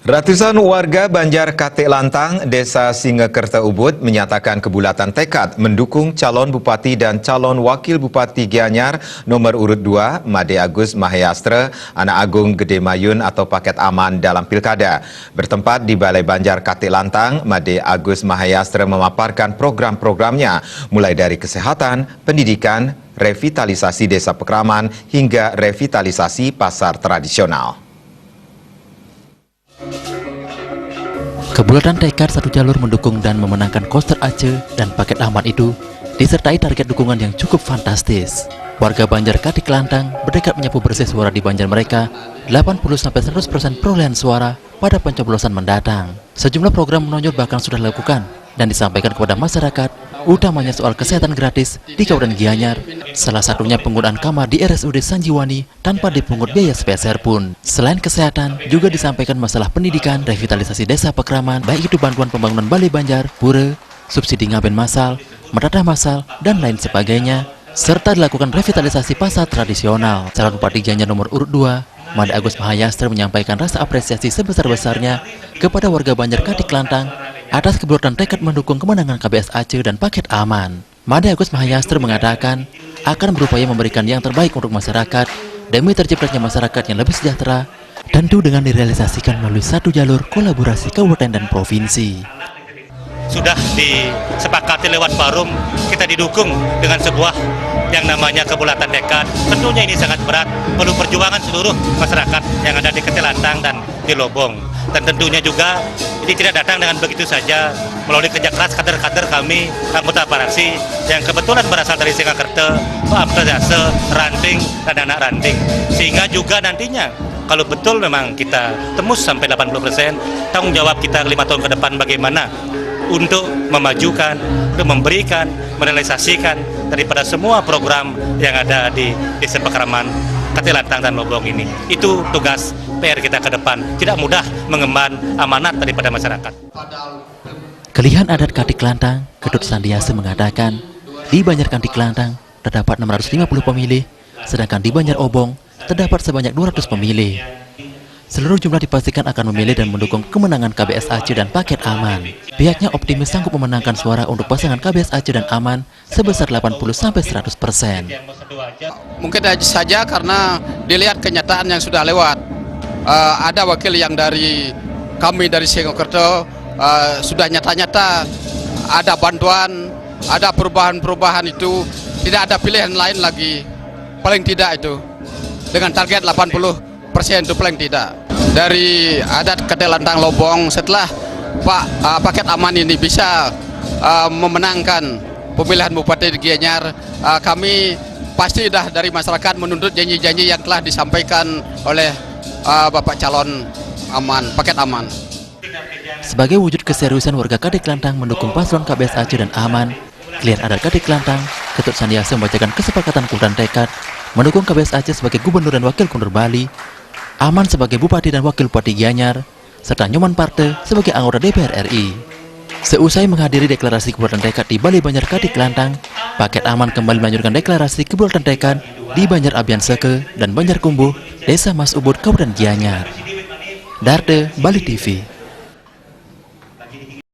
Ratusan warga Banjar Katik Lantang, Desa Singakerta Ubud menyatakan kebulatan tekad mendukung calon Bupati dan calon Wakil Bupati Gianyar nomor urut 2, Made Agus Mahayastra, Anak Agung Gede Mayun atau Paket Aman dalam Pilkada. Bertempat di Balai Banjar Katik Lantang, Made Agus Mahayastra memaparkan program-programnya, mulai dari kesehatan, pendidikan, revitalisasi desa pekraman, hingga revitalisasi pasar tradisional. Kebulatan tekad satu jalur mendukung dan memenangkan Koster Aceh dan Paket Aman itu disertai target dukungan yang cukup fantastis. Warga Banjar Katik Lantang bertekad menyapu bersih suara di Banjar mereka 80-100% perolehan suara pada pencoblosan mendatang. Sejumlah program menonjol bahkan sudah dilakukan dan disampaikan kepada masyarakat, utamanya soal kesehatan gratis di Kabupaten Gianyar, salah satunya penggunaan kamar di RSUD Sanjiwani tanpa dipungut biaya sepeser pun. Selain kesehatan, juga disampaikan masalah pendidikan, revitalisasi desa pekraman, baik itu bantuan pembangunan Balai Banjar, pura, subsidi ngaben masal, meratah masal, dan lain sebagainya, serta dilakukan revitalisasi pasar tradisional. Calon Bupati Gianyar nomor urut 2, Made Agus Mahayastra menyampaikan rasa apresiasi sebesar-besarnya kepada warga Banjar Katik Lantang atas kebulatan tekad mendukung kemenangan KBS Aceh dan Paket Aman. Made Agus Mahayastra mengatakan akan berupaya memberikan yang terbaik untuk masyarakat demi terciptanya masyarakat yang lebih sejahtera, tentu dengan direalisasikan melalui satu jalur kolaborasi kabupaten dan provinsi. Sudah disepakati lewat forum, kita didukung dengan sebuah yang namanya kebulatan tekad. Tentunya ini sangat berat, perlu perjuangan seluruh masyarakat yang ada di Katik Lantang dan di Lobong. Dan tentunya juga ini tidak datang dengan begitu saja, melalui kerja keras kader-kader kami, anggota Paraksi yang kebetulan berasal dari Singakerta, Pak Jase, Ranting, dan anak Ranting. Sehingga juga nantinya kalau betul memang kita tembus sampai 80%, tanggung jawab kita 5 tahun ke depan bagaimana untuk memajukan, untuk memberikan, merealisasikan daripada semua program yang ada di Desa Pekraman, Katik Lantang dan Lobong ini. Itu tugas PR kita ke depan. Tidak mudah mengemban amanat daripada masyarakat. Kelihan adat Katik Lantang, Ketut Sandiase mengatakan, di Banjar Katik Lantang terdapat 650 pemilih, sedangkan di Banjar Obong terdapat sebanyak 200 pemilih. Seluruh jumlah dipastikan akan memilih dan mendukung kemenangan KBS Aceh dan Paket Aman. Pihaknya optimis sanggup memenangkan suara untuk pasangan KBS Aceh dan Aman sebesar 80-100%. Mungkin saja karena dilihat kenyataan yang sudah lewat. Ada wakil yang dari kami dari Singakerta sudah nyata-nyata ada bantuan, ada perubahan-perubahan itu, tidak ada pilihan lain lagi. Paling tidak itu dengan target 80% itu paling tidak. Dari adat Katik Lantang Lobong, setelah Paket Aman ini bisa memenangkan pemilihan Bupati di Gianyar, kami pasti dah dari masyarakat menuntut janji-janji yang telah disampaikan oleh Bapak calon Aman, Paket Aman. Sebagai wujud keseriusan warga Katik Lantang mendukung paslon KBS Aceh dan Aman, Kelihan Adat Katik Lantang, Ketut Sandiase membacakan kesepakatan kebulatan tekad mendukung KBS Aceh sebagai Gubernur dan Wakil Gubernur Bali, Aman sebagai Bupati dan Wakil Bupati Gianyar, serta Nyoman Parte sebagai anggota DPR RI. Seusai menghadiri deklarasi kebulatan tekad di Balai Banjar Katik Lantang, Paket Aman kembali melanjutkan deklarasi kebulatan tekad di Banjar Abian Seke dan Banjar Kumbuh, Desa Mas Ubud, Kabupaten Gianyar. Darte, Bali TV.